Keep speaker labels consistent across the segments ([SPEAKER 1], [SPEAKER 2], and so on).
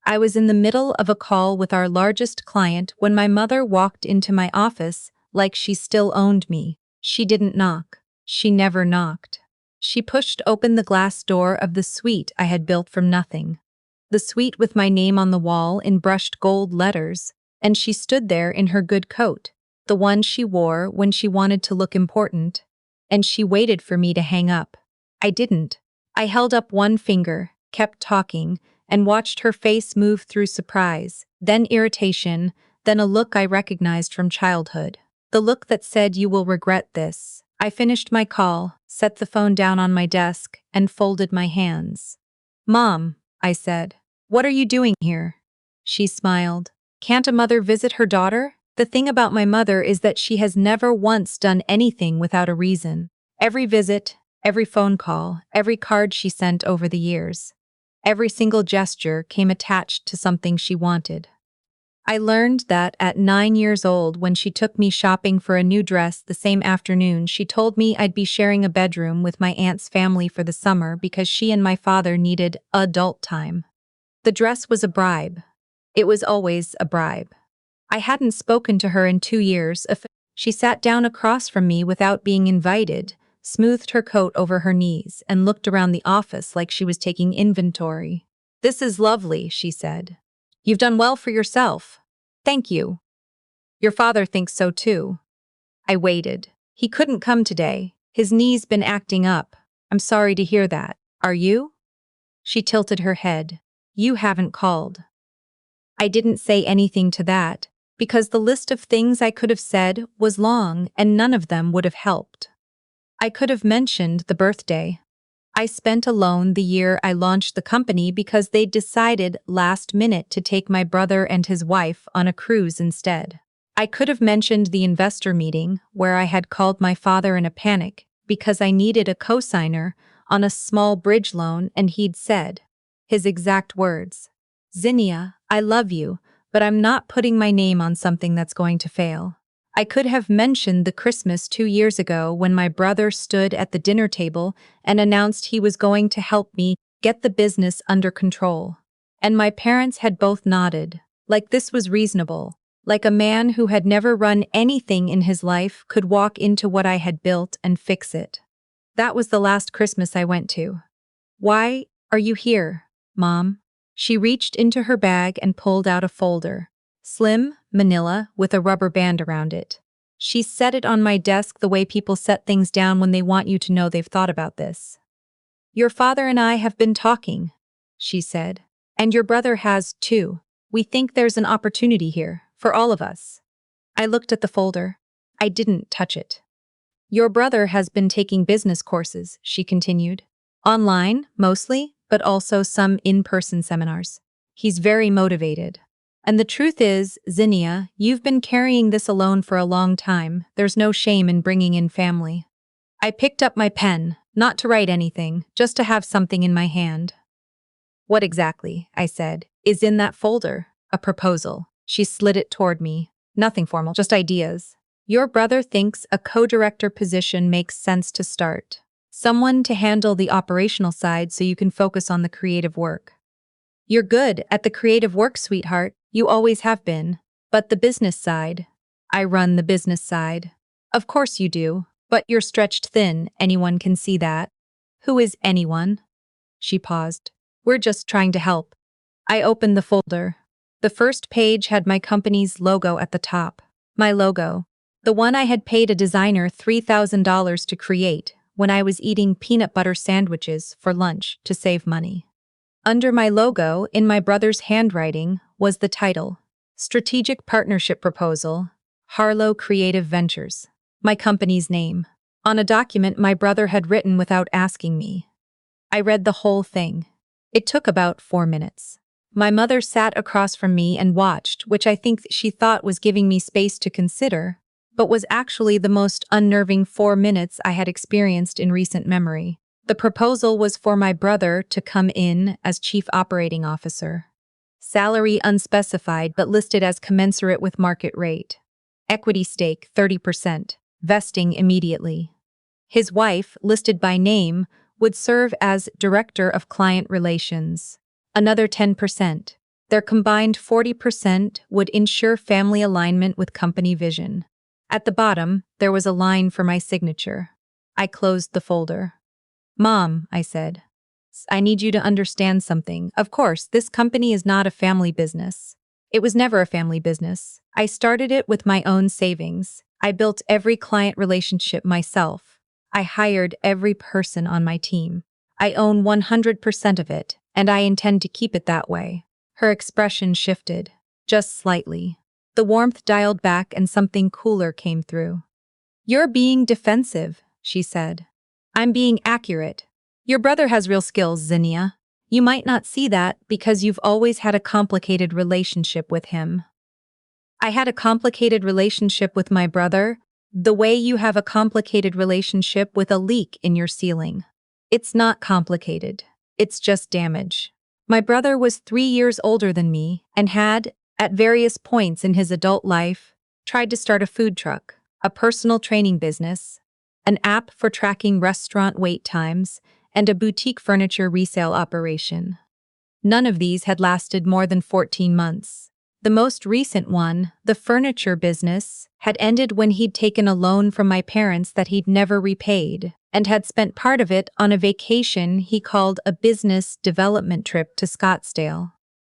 [SPEAKER 1] I was in the middle of a call with our largest client when my mother walked into my office like she still owned me. She didn't knock. She never knocked. She pushed open the glass door of the suite I had built from nothing. The suite with my name on the wall in brushed gold letters, and she stood there in her good coat, the one she wore when she wanted to look important, and she waited for me to hang up. I didn't. I held up one finger, kept talking, and watched her face move through surprise, then irritation, then a look I recognized from childhood. The look that said, "You will regret this." I finished my call, set the phone down on my desk, and folded my hands. "Mom," I said, "what are you doing here?" She smiled. "Can't a mother visit her daughter?" The thing about my mother is that she has never once done anything without a reason. Every visit, every phone call, every card she sent over the years, every single gesture came attached to something she wanted. I learned that at 9 years old when she took me shopping for a new dress the same afternoon she told me I'd be sharing a bedroom with my aunt's family for the summer because she and my father needed adult time. The dress was a bribe. It was always a bribe. I hadn't spoken to her in 2 years. She sat down across from me without being invited, smoothed her coat over her knees, and looked around the office like she was taking inventory. "This is lovely," she said. "You've done well for yourself." "Thank you. Your father thinks so too." I waited. "He couldn't come today. His knee's been acting up." "I'm sorry to hear that. Are you?" She tilted her head. "You haven't called." I didn't say anything to that, because the list of things I could have said was long and none of them would have helped. I could have mentioned the birthday. I spent alone the year I launched the company because they'd decided last minute to take my brother and his wife on a cruise instead. I could have mentioned the investor meeting where I had called my father in a panic because I needed a cosigner on a small bridge loan and he'd said, his exact words, "Zinnia, I love you, but I'm not putting my name on something that's going to fail." I could have mentioned the Christmas 2 years ago when my brother stood at the dinner table and announced he was going to help me get the business under control. And my parents had both nodded, like this was reasonable, like a man who had never run anything in his life could walk into what I had built and fix it. That was the last Christmas I went to. "Why are you here, Mom?" She reached into her bag and pulled out a folder. Slim, manila, with a rubber band around it. She set it on my desk the way people set things down when they want you to know they've thought about this. "Your father and I have been talking," she said. "And your brother has, too. We think there's an opportunity here, for all of us." I looked at the folder. I didn't touch it. "Your brother has been taking business courses," she continued. "Online, mostly, but also some in-person seminars. He's very motivated. And the truth is, Zinnia, you've been carrying this alone for a long time. There's no shame in bringing in family." I picked up my pen, not to write anything, just to have something in my hand. "What exactly," I said, "is in that folder?" "A proposal." She slid it toward me. "Nothing formal, just ideas. Your brother thinks a co-director position makes sense to start. Someone to handle the operational side so you can focus on the creative work. You're good at the creative work, sweetheart. You always have been. But the business side." "I run the business side." "Of course you do, but you're stretched thin, anyone can see that." "Who is anyone?" She paused. "We're just trying to help." I opened the folder. The first page had my company's logo at the top. My logo. The one I had paid a designer $3,000 to create when I was eating peanut butter sandwiches for lunch to save money. Under my logo, in my brother's handwriting, was the title, Strategic Partnership Proposal, Harlow Creative Ventures, my company's name, on a document my brother had written without asking me. I read the whole thing. It took about 4 minutes. My mother sat across from me and watched, which I think she thought was giving me space to consider, but was actually the most unnerving 4 minutes I had experienced in recent memory. The proposal was for my brother to come in as Chief Operating Officer. Salary unspecified but listed as commensurate with market rate. Equity stake 30%, vesting immediately. His wife, listed by name, would serve as Director of Client Relations. Another 10%. Their combined 40% would ensure family alignment with company vision. At the bottom, there was a line for my signature. I closed the folder. Mom, I said, I need you to understand something. Of course, this company is not a family business. It was never a family business. I started it with my own savings. I built every client relationship myself. I hired every person on my team. I own 100% of it, and I intend to keep it that way. Her expression shifted, just slightly. The warmth dialed back and something cooler came through. You're being defensive, she said. I'm being accurate. Your brother has real skills, Zinnia. You might not see that because you've always had a complicated relationship with him. I had a complicated relationship with my brother, the way you have a complicated relationship with a leak in your ceiling. It's not complicated. It's just damage. My brother was 3 years older than me and had, at various points in his adult life, tried to start a food truck, a personal training business, an app for tracking restaurant wait times, and a boutique furniture resale operation. None of these had lasted more than 14 months. The most recent one, the furniture business, had ended when he'd taken a loan from my parents that he'd never repaid, and had spent part of it on a vacation he called a business development trip to Scottsdale.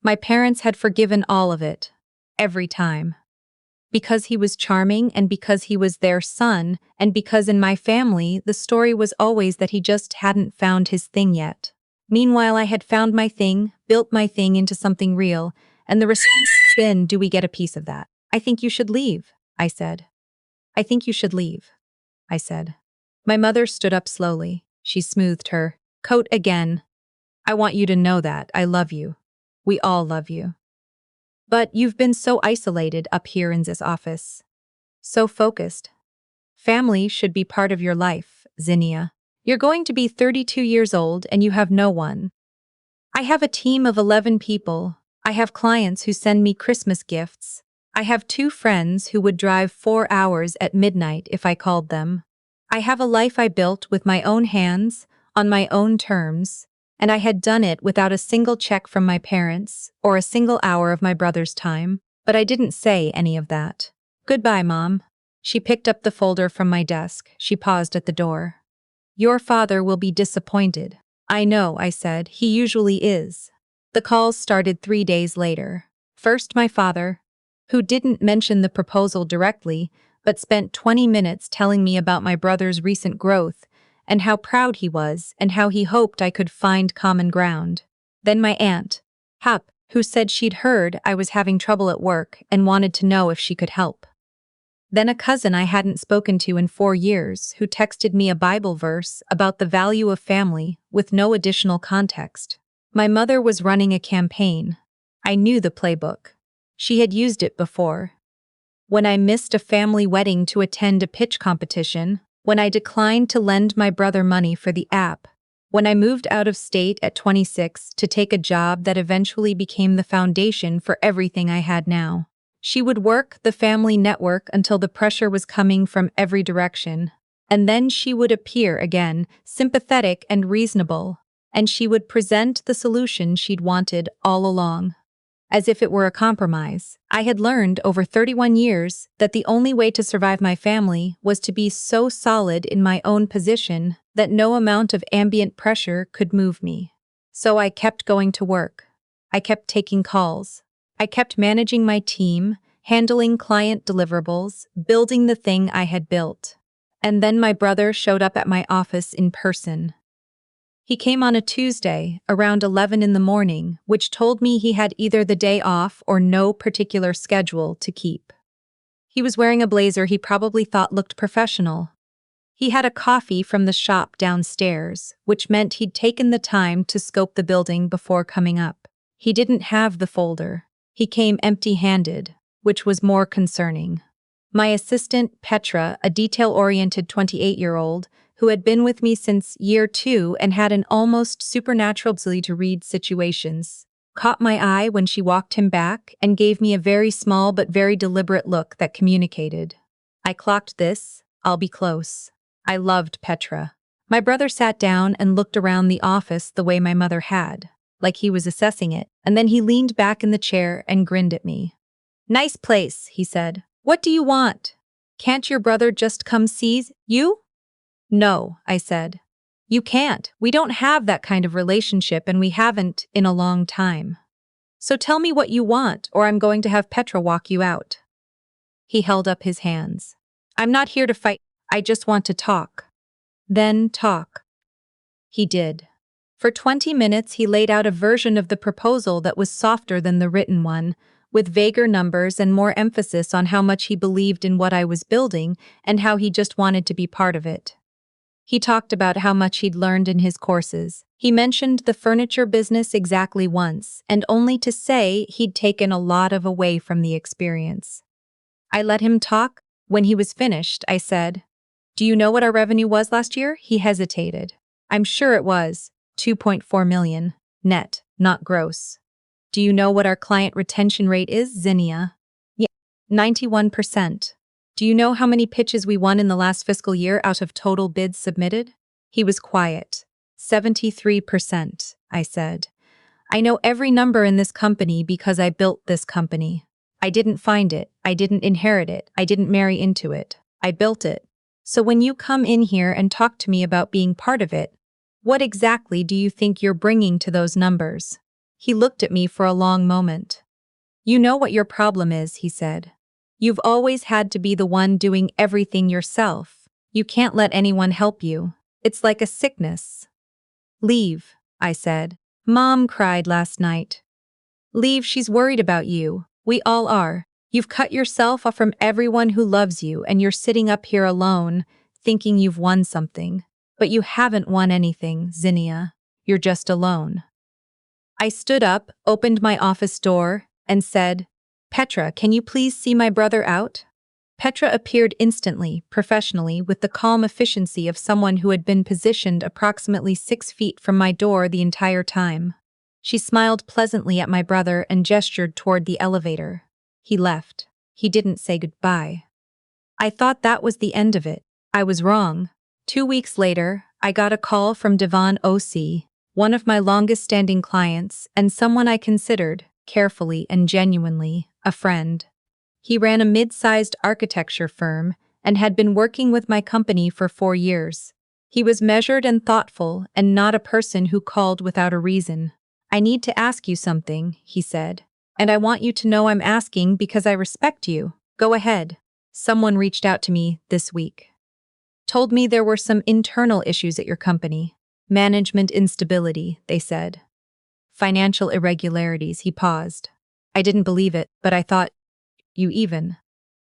[SPEAKER 1] My parents had forgiven all of it, every time. Because he was charming and because he was their son, and because in my family the story was always that he just hadn't found his thing yet. Meanwhile, I had found my thing, built my thing into something real, and the response has been, do we get a piece of that? I think you should leave, I said. I think you should leave, I said. My mother stood up slowly. She smoothed her coat again. I want you to know that I love you. We all love you. But you've been so isolated up here in this office. So focused. Family should be part of your life, Zinnia. You're going to be 32 years old and you have no one. I have a team of 11 people. I have clients who send me Christmas gifts. I have 2 friends who would drive 4 hours at midnight if I called them. I have a life I built with my own hands, on my own terms, and I had done it without a single check from my parents or a single hour of my brother's time, but I didn't say any of that. Goodbye, Mom. She picked up the folder from my desk. She paused at the door. Your father will be disappointed. I know, I said. He usually is. The calls started 3 days later. First, my father, who didn't mention the proposal directly, but spent 20 minutes telling me about my brother's recent growth and how proud he was and how he hoped I could find common ground. Then my aunt, Hap, who said she'd heard I was having trouble at work and wanted to know if she could help. Then a cousin I hadn't spoken to in 4 years who texted me a Bible verse about the value of family with no additional context. My mother was running a campaign. I knew the playbook. She had used it before. When I missed a family wedding to attend a pitch competition, when I declined to lend my brother money for the app, when I moved out of state at 26 to take a job that eventually became the foundation for everything I had now. She would work the family network until the pressure was coming from every direction, and then she would appear again, sympathetic and reasonable, and she would present the solution she'd wanted all along. As if it were a compromise. I had learned over 31 years that the only way to survive my family was to be so solid in my own position that no amount of ambient pressure could move me. So I kept going to work. I kept taking calls. I kept managing my team, handling client deliverables, building the thing I had built. And then my brother showed up at my office in person. He came on a Tuesday, around 11 in the morning, which told me he had either the day off or no particular schedule to keep. He was wearing a blazer he probably thought looked professional. He had a coffee from the shop downstairs, which meant he'd taken the time to scope the building before coming up. He didn't have the folder. He came empty-handed, which was more concerning. My assistant, Petra, a detail-oriented 28-year-old, who had been with me since year 2 and had an almost supernatural ability to read situations, caught my eye when she walked him back and gave me a very small but very deliberate look that communicated. I clocked this, I'll be close. I loved Petra. My brother sat down and looked around the office the way my mother had, like he was assessing it, and then he leaned back in the chair and grinned at me. "Nice place," he said. "What do you want? Can't your brother just come see you?" "No," I said. "You can't. We don't have that kind of relationship and we haven't in a long time. So tell me what you want or I'm going to have Petra walk you out." He held up his hands. "I'm not here to fight. I just want to talk." "Then talk." He did. For 20 minutes he laid out a version of the proposal that was softer than the written one, with vaguer numbers and more emphasis on how much he believed in what I was building and how he just wanted to be part of it. He talked about how much he'd learned in his courses. He mentioned the furniture business exactly once, and only to say he'd taken a lot away from the experience. I let him talk. When he was finished, I said, "Do you know what our revenue was last year?" He hesitated. "I'm sure it was 2.4 million, net, not gross." "Do you know what our client retention rate is, Zinnia?" "Yeah, 91%. "Do you know how many pitches we won in the last fiscal year out of total bids submitted?" He was quiet. 73%, I said. "I know every number in this company because I built this company. I didn't find it, I didn't inherit it, I didn't marry into it. I built it. So when you come in here and talk to me about being part of it, what exactly do you think you're bringing to those numbers?" He looked at me for a long moment. "You know what your problem is," he said. "You've always had to be the one doing everything yourself. You can't let anyone help you. It's like a sickness." "Leave," I said. "Mom cried last night." "Leave, she's worried about you. We all are. You've cut yourself off from everyone who loves you and you're sitting up here alone, thinking you've won something. But you haven't won anything, Zinnia. You're just alone." I stood up, opened my office door, and said, "Petra, can you please see my brother out?" Petra appeared instantly, professionally, with the calm efficiency of someone who had been positioned approximately 6 feet from my door the entire time. She smiled pleasantly at my brother and gestured toward the elevator. He left. He didn't say goodbye. I thought that was the end of it. I was wrong. 2 weeks later, I got a call from Devon O.C., one of my longest-standing clients and someone I considered, carefully and genuinely, a friend. He ran a mid-sized architecture firm and had been working with my company for 4 years. He was measured and thoughtful and not a person who called without a reason. "I need to ask you something," he said. "And I want you to know I'm asking because I respect you. Go ahead." "Someone reached out to me this week. Told me there were some internal issues at your company. Management instability," they said. "Financial irregularities." He paused. I didn't believe it, but I thought, "You even?"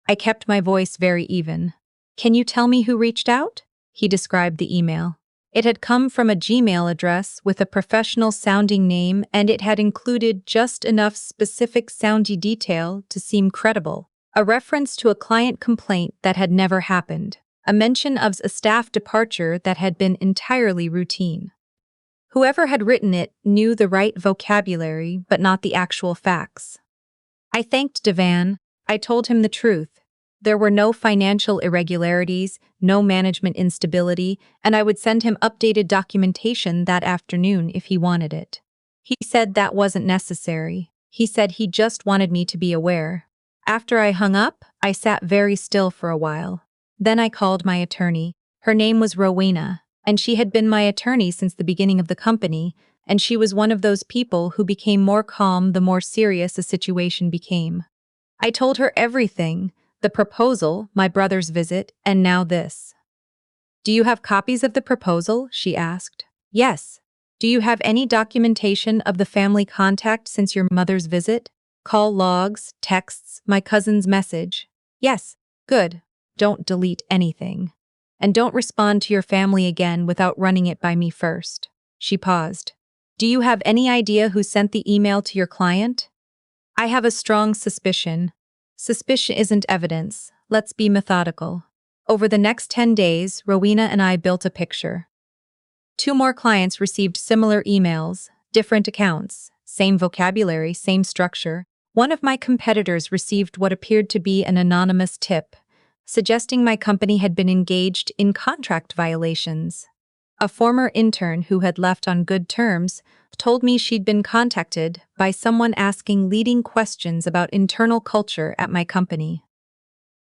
[SPEAKER 1] I kept my voice very even. "Can you tell me who reached out?" He described the email. It had come from a Gmail address with a professional-sounding name, and it had included just enough specific soundy detail to seem credible. A reference to a client complaint that had never happened. A mention of a staff departure that had been entirely routine. Whoever had written it knew the right vocabulary, but not the actual facts. I thanked Devon. I told him the truth. There were no financial irregularities, no management instability, and I would send him updated documentation that afternoon if he wanted it. He said that wasn't necessary. He said he just wanted me to be aware. After I hung up, I sat very still for a while. Then I called my attorney. Her name was Rowena, and she had been my attorney since the beginning of the company, and she was one of those people who became more calm the more serious a situation became. I told her everything. The proposal, my brother's visit, and now this. "Do you have copies of the proposal?" she asked. "Yes." "Do you have any documentation of the family contact since your mother's visit? Call logs, texts, my cousin's message?" "Yes." "Good. Don't delete anything. And don't respond to your family again without running it by me first." She paused. "Do you have any idea who sent the email to your client?" "I have a strong suspicion." "Suspicion isn't evidence. Let's be methodical." Over the next 10 days, Rowena and I built a picture. 2 more clients received similar emails, different accounts, same vocabulary, same structure. One of my competitors received what appeared to be an anonymous tip, suggesting my company had been engaged in contract violations. A former intern who had left on good terms told me she'd been contacted by someone asking leading questions about internal culture at my company.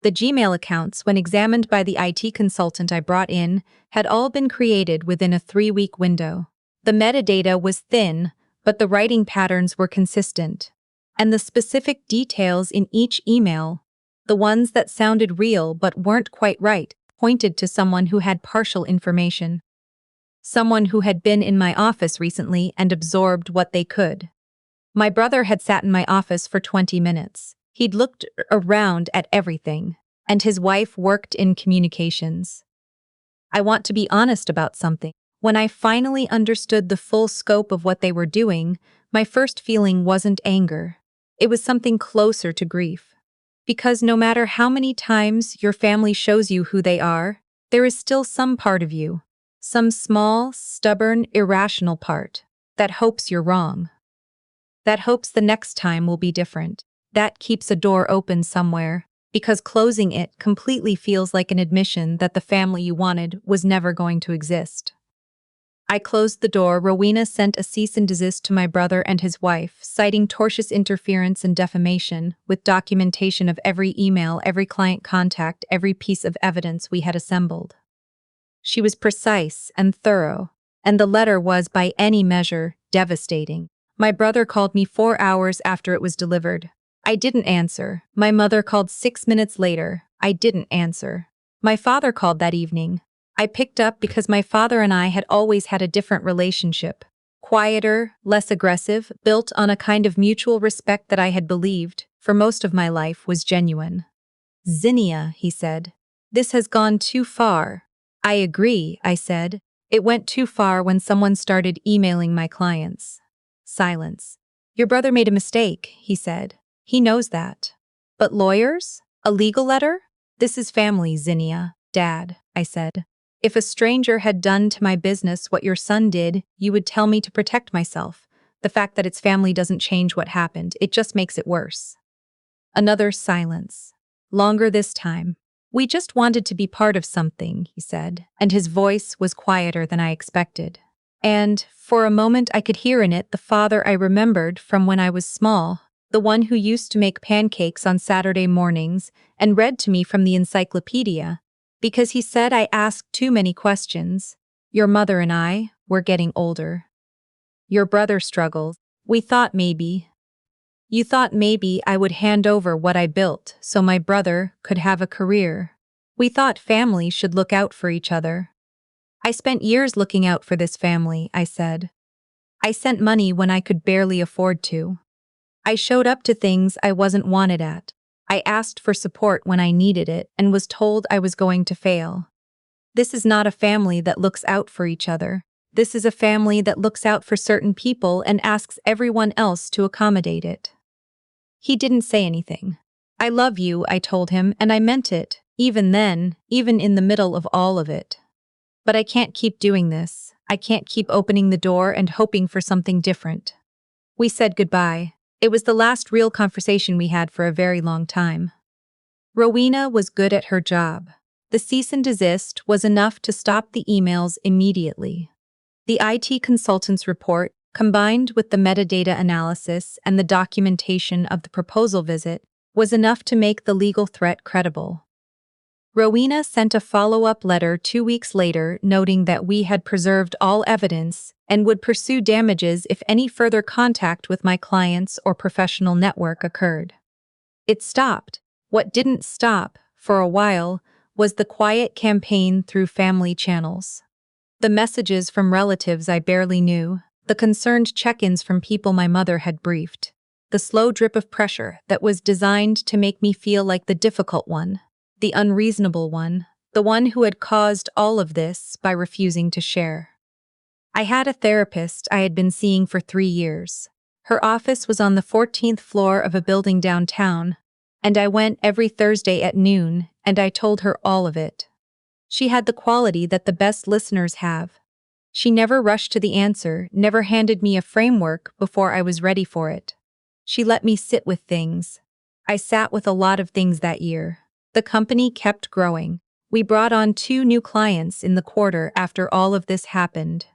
[SPEAKER 1] The Gmail accounts, when examined by the IT consultant I brought in, had all been created within a 3-week window. The metadata was thin, but the writing patterns were consistent. And the specific details in each email, the ones that sounded real but weren't quite right, pointed to someone who had partial information. Someone who had been in my office recently and absorbed what they could. My brother had sat in my office for 20 minutes. He'd looked around at everything, and his wife worked in communications. I want to be honest about something. When I finally understood the full scope of what they were doing, my first feeling wasn't anger. It was something closer to grief. Because no matter how many times your family shows you who they are, there is still some part of you, some small, stubborn, irrational part, that hopes you're wrong. That hopes the next time will be different. That keeps a door open somewhere, because closing it completely feels like an admission that the family you wanted was never going to exist. I closed the door. Rowena sent a cease and desist to my brother and his wife, citing tortious interference and defamation, with documentation of every email, every client contact, every piece of evidence we had assembled. She was precise and thorough, and the letter was, by any measure, devastating. My brother called me 4 hours after it was delivered. I didn't answer. My mother called 6 minutes later. I didn't answer. My father called that evening. I picked up because my father and I had always had a different relationship. Quieter, less aggressive, built on a kind of mutual respect that I had believed, for most of my life, was genuine. "Zinnia," he said. "This has gone too far." "I agree," I said. "It went too far when someone started emailing my clients." Silence. "Your brother made a mistake," he said. "He knows that." "But lawyers? A legal letter?" "This is family, Zinnia, Dad," I said. "If a stranger had done to my business what your son did, you would tell me to protect myself. The fact that it's family doesn't change what happened, it just makes it worse." Another silence. Longer this time. "We just wanted to be part of something," he said, and his voice was quieter than I expected. And, for a moment, I could hear in it the father I remembered from when I was small, the one who used to make pancakes on Saturday mornings and read to me from the encyclopedia, because he said I asked too many questions. "Your mother and I were getting older. Your brother struggled. We thought maybe. You thought maybe I would hand over what I built so my brother could have a career. We thought families should look out for each other." "I spent years looking out for this family," I said. "I sent money when I could barely afford to. I showed up to things I wasn't wanted at. I asked for support when I needed it and was told I was going to fail. This is not a family that looks out for each other. This is a family that looks out for certain people and asks everyone else to accommodate it." He didn't say anything. "I love you," I told him, and I meant it, even then, even in the middle of all of it. "But I can't keep doing this. I can't keep opening the door and hoping for something different." We said goodbye. It was the last real conversation we had for a very long time. Rowena was good at her job. The cease and desist was enough to stop the emails immediately. The IT consultant's report, combined with the metadata analysis and the documentation of the proposal visit, was enough to make the legal threat credible. Rowena sent a follow-up letter 2 weeks later noting that we had preserved all evidence and would pursue damages if any further contact with my clients or professional network occurred. It stopped. What didn't stop, for a while, was the quiet campaign through family channels. The messages from relatives I barely knew, the concerned check-ins from people my mother had briefed, the slow drip of pressure that was designed to make me feel like the difficult one, the unreasonable one, the one who had caused all of this by refusing to share. I had a therapist I had been seeing for 3 years. Her office was on the 14th floor of a building downtown, and I went every Thursday at noon, and I told her all of it. She had the quality that the best listeners have. She never rushed to the answer, never handed me a framework before I was ready for it. She let me sit with things. I sat with a lot of things that year. The company kept growing. We brought on 2 new clients in the quarter after all of this happened.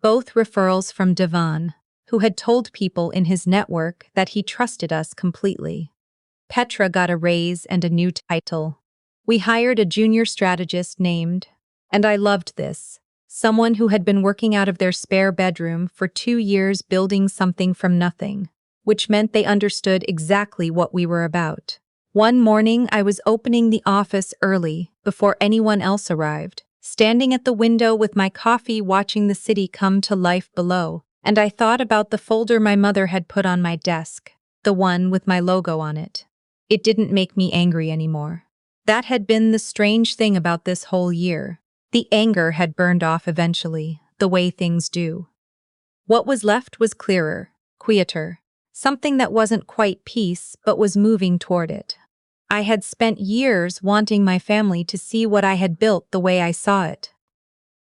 [SPEAKER 1] Both referrals from Devon. who had told people in his network that he trusted us completely. Petra got a raise and a new title. We hired a junior strategist named, and I loved this, someone who had been working out of their spare bedroom for 2 years building something from nothing, which meant they understood exactly what we were about. One morning, I was opening the office early, before anyone else arrived, standing at the window with my coffee watching the city come to life below, and I thought about the folder my mother had put on my desk, the one with my logo on it. It didn't make me angry anymore. That had been the strange thing about this whole year. The anger had burned off eventually, the way things do. What was left was clearer, quieter, something that wasn't quite peace but was moving toward it. I had spent years wanting my family to see what I had built the way I saw it,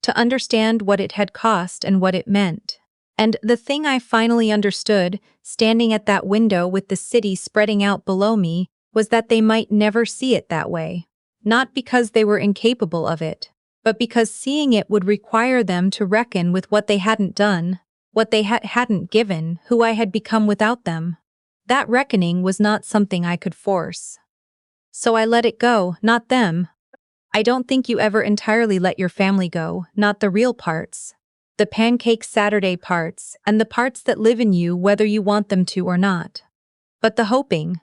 [SPEAKER 1] to understand what it had cost and what it meant. And the thing I finally understood, standing at that window with the city spreading out below me, was that they might never see it that way. Not because they were incapable of it, but because seeing it would require them to reckon with what they hadn't done, what they hadn't given, who I had become without them. That reckoning was not something I could force. So I let it go, not them. I don't think you ever entirely let your family go, not the real parts. The pancake Saturday parts, and the parts that live in you whether you want them to or not. But the hoping,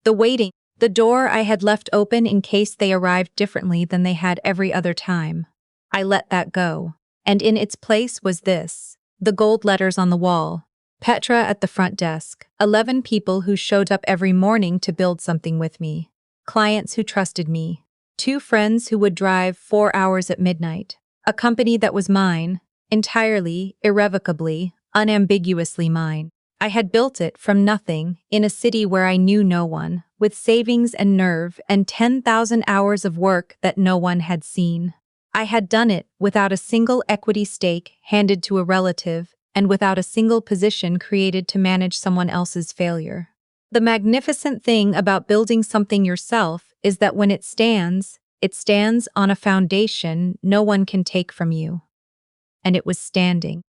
[SPEAKER 1] the waiting, the door I had left open in case they arrived differently than they had every other time. I let that go. And in its place was this, the gold letters on the wall. Petra at the front desk. 11 people who showed up every morning to build something with me. Clients who trusted me. 2 friends who would drive 4 hours at midnight. A company that was mine, entirely, irrevocably, unambiguously mine. I had built it from nothing, in a city where I knew no one, with savings and nerve and 10,000 hours of work that no one had seen. I had done it without a single equity stake handed to a relative and without a single position created to manage someone else's failure. The magnificent thing about building something yourself is that when it stands on a foundation no one can take from you. And it was standing.